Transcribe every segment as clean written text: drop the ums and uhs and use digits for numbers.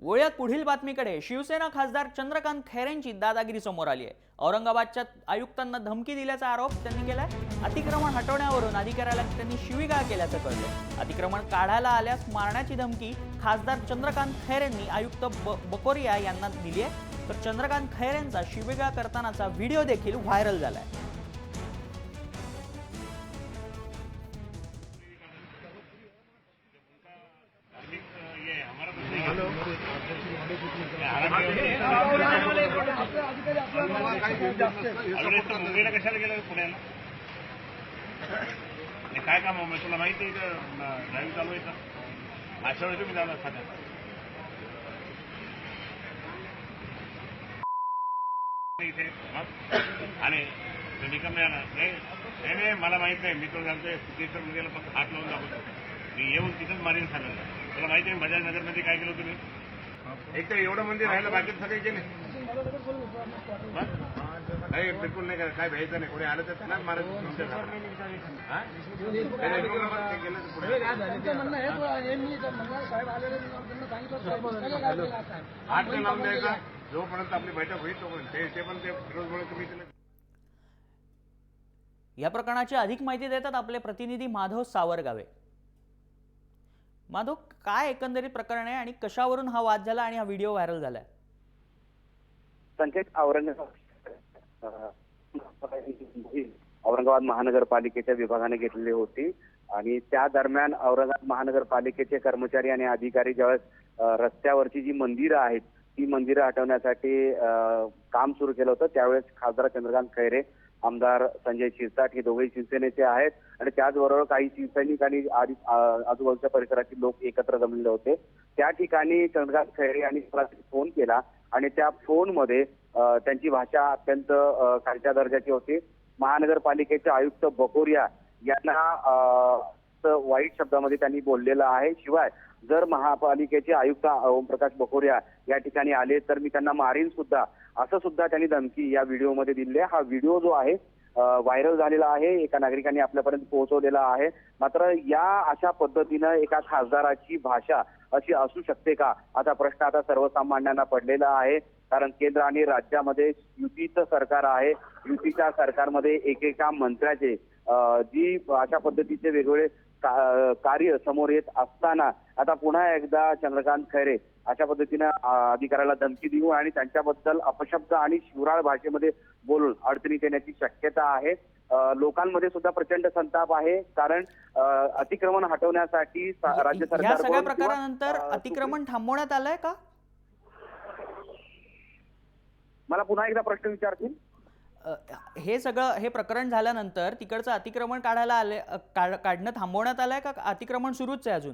वळूयात पुढील बातमीकडे। शिवसेना खासदार चंद्रकांत खैरेंची दादागिरी समोर आली आहे। औरंगाबादच्या आयुक्तांना धमकी दिल्याचा आरोप त्यांनी केलाय। अतिक्रमण हटवण्यावरून अधिकाऱ्याला त्यांनी शिवीगाळ केल्याचं कळलं। अतिक्रमण काढायला आल्यास मारण्याची धमकी खासदार चंद्रकांत खैरेंनी आयुक्त बकोरिया यांना दिली आहे। तर चंद्रकांत खैरेंचा शिवीगाळ करतानाचा व्हिडिओ देखील व्हायरल झालाय। मुंबईला कशाला गेलं पुण्याला काय काम आहे तुला माहिती आहे का? ड्राईव्ह चालू आहे का? अशा वेळी तुम्ही जाणार खात्यात इथे आणि निकम नाही मला माहित नाही। मी तो सांगतोय सिद्धेश्वर मुलीला फक्त हात लावून दाखवतो। मी येऊन तिथंच मारीन सांगितलं। तुला माहिती आहे बजाज नगरमध्ये काय केलं तुम्ही? एक तर एवढं मंदिर राहिलं बाकी सगळे गेले नाही। बिलकुल नाही काय भ्यायचं नाही। कोणी आलं तर त्यांना मारायचं। हात नाही लावून द्यायचा जोपर्यंत आपली बैठक होईल तोपर्यंत ते पण ते फिरोजमुळे तुम्ही या प्रकरणाची अधिक माहिती देतात आपले प्रतिनिधी माधव सावरगावे। माधव, काय एकंदरीत प्रकरण आहे आणि कशावरून हा वाद झाला आणि हा व्हिडिओ व्हायरल झालाय? संकेत, औरंगाबाद महानगरपालिकेच्या विभागाने घेतलेली होती आणि त्या दरम्यान औरंगाबाद महानगरपालिकेचे कर्मचारी आणि अधिकारी ज्यावेळेस रस्त्यावरची जी मंदिरं आहेत ती मंदिरं हटवण्यासाठी काम सुरू केलं होतं, त्यावेळेस खासदार चंद्रकांत खैरे, आमदार संजय शिरसाट हे दोघेही शिवसेनेचे आहेत आणि त्याचबरोबर काही शिवसैनिक आणि आजूबाजूच्या परिसरातील लोक एकत्र जमलेले होते। त्या ठिकाणी चंद्रकांत खैरे यांनी फोन केला आणि त्या फोनमध्ये त्यांची भाषा अत्यंत खालच्या दर्जाची होती। महानगरपालिकेचे आयुक्त बकोरिया यांना वाईट शब्दामध्ये त्यांनी बोललेलं आहे। शिवाय जर महापालिकेचे आयुक्त ओमप्रकाश बकोरिया या ठिकाणी आले तर मी त्यांना मारीन सुद्धा, असं सुद्धा त्यांनी धमकी या व्हिडिओमध्ये दिली आहे। हा व्हिडिओ जो आहे व्हायरल झालेला आहे, एका नागरिकांनी आपल्यापर्यंत पोहोचवलेला आहे। मात्र या अशा पद्धतीनं एका खासदाराची भाषा अशी असू शकते का? आता प्रश्न आता सर्वसामान्यांना पडलेला आहे, कारण केंद्र आणि राज्यामध्ये युतीचं सरकार आहे। युतीच्या सरकारमध्ये एकेका मंत्र्याचे जी अशा पद्धतीचे वेगवेगळे कार्य समोर येत असताना आता पुन्हा एकदा चंद्रकांत खैरे अशा पद्धतीनं अधिकाऱ्याला धमकी देऊ आणि त्यांच्याबद्दल अपशब्द आणि शिवराळ भाषेमध्ये बोलून अडचणीत येण्याची शक्यता आहे। लोकांमध्ये सुद्धा प्रचंड संताप आहे, कारण अतिक्रमण हटवण्यासाठी राज्य सरकार या सगळ्या प्रकारानंतर अतिक्रमण थांबवण्यात आलंय का? मला पुन्हा एकदा प्रश्न विचारतील? हे प्रकरण झाल्यानंतर तिकडचं अतिक्रमण काढणं थांबवण्यात आलंय का अतिक्रमण सुरूच आहे अजून?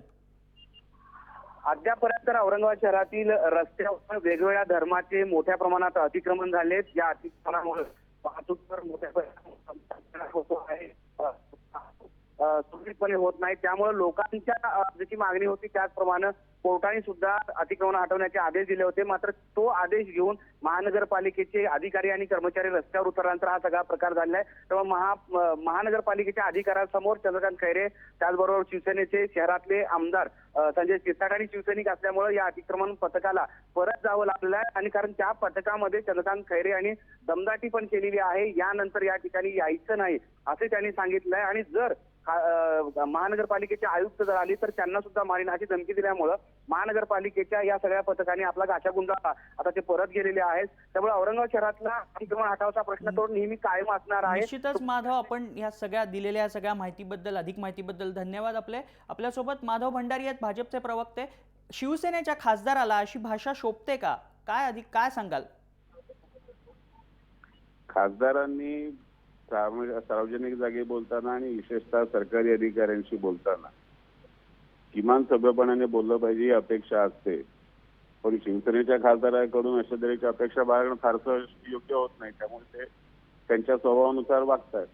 अद्यापर्यंत औरंगाबाद शहरातील रस्त्यावर वेगवेगळ्या धर्माचे मोठ्या प्रमाणात अतिक्रमण झालेत। या अतिक्रमणामुळे वाहतूकवर मोठ्या प्रमाणात होतो आहे, सुरळीतपणे होत नाही। त्यामुळे लोकांच्या जशी मागणी होती त्याचप्रमाणे कोर्टाने सुद्धा अतिक्रमण हटवण्याचे आदेश दिले होते। मात्र तो आदेश घेऊन महानगरपालिकेचे अधिकारी आणि कर्मचारी रस्त्यावर उतरल्यानंतर हा सगळा प्रकार झालाय। तेव्हा महानगरपालिकेच्या अधिकाऱ्यांसमोर चंद्रकांत खैरे, त्याचबरोबर शिवसेनेचे शहरातले आमदार संजय शिरसाट आणि शिवसैनिक असल्यामुळे या अतिक्रमण पथकाला परत जावं लागलेलं आहे आणि कारण त्या पथकामध्ये चंद्रकांत खैरे यांनी दमदाटी पण केलेली आहे। यानंतर या ठिकाणी यायचं नाही असे त्यांनी सांगितलंय आणि जर महानगरपालिकेचे आयुक्त जर आले तर त्यांना सुद्धा मारीन अशी धमकी दिल्यामुळं महानगरपालिकेच्या या सगळ्या पथकाने आपला गाशा गुंडाळला। आता ते परत गेलेले आहेत। त्यामुळे औरंगाबाद शहरातला अतिक्रमण हटावचा प्रश्न तो नेहमी कायम असणार आहे। निश्चितच माधव, आपण या सगळ्या दिलेल्या सगळ्या माहितीबद्दल, अधिक माहितीबद्दल धन्यवाद। आपल्यासोबत माधव भंडारी आहेत, भाजपचे प्रवक्ते। शिवसेनेच्या खासदाराला अशी भाषा शोभते का? काय सांगाल? खासदारांनी सार्वजनिक जागी बोलताना आणि विशेषतः सरकारी अधिकाऱ्यांशी बोलताना किमान सभ्यपणाने बोललं पाहिजे ही अपेक्षा असते, पण शिवसेनेच्या खासदारांकडून अशा तऱ्हेची अपेक्षा बाळगणं फारसं योग्य होत नाही। त्यामुळे ते त्यांच्या स्वभावानुसार वागतात।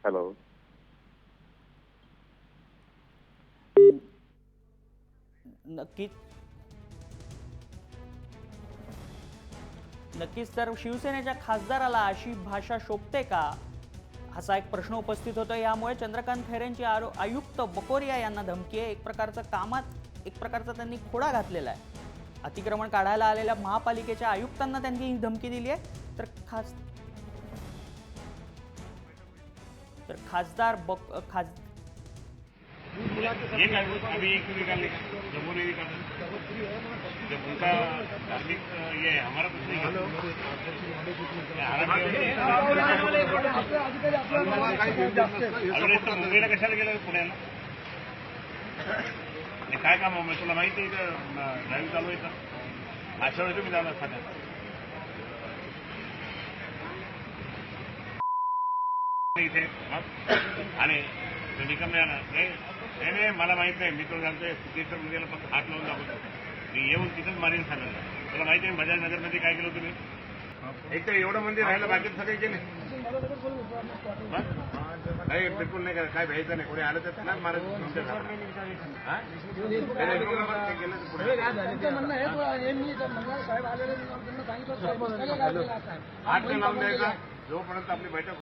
हॅलो, नक्कीच तर शिवसेनेच्या खासदाराला अशी भाषा शोभते का? असा एक प्रश्न उपस्थित होतो. यामुळे चंद्रकांत खैरेंची आयुक्त बकोरिया यांना धमकी आहे. एक प्रकारचा त्यांनी खोडा घातलेला आहे. अतिक्रमण काढायला आलेल्या महापालिकेच्या आयुक्तांना त्यांनी ही धमकी दिली आहे. तर खासदार ये काय अभी एक निकालने का जम्मू ने निकाला जब उनका धार्मिक ये है हमारा कुछ नहीं अग्रेस मुंबईला कशाला गेलं पुण्याला काय काम आहे तुला माहिती आहे का ड्राईव्ह चालू आहे का अशा वेळी तुम्ही जाणार खात्यात इथे आणि निकम नाही मला माहित नाही मी तो सांगतोय सिद्धेश्वर मंदिराला फक्त हात लावून दाखवतो मी येऊन तिथंच मारीन सांगायला तुला माहिती आहे बजाज नगरमध्ये काय केलं तुम्ही एक तर एवढं मंदिर राहिलं बाकी सगळे गेले नाही बिलकुल नाही काय भ्यायचं नाही कोणी आलं तर त्याला मारायचं हात लावून द्यायचा जोपर्यंत आपली बैठक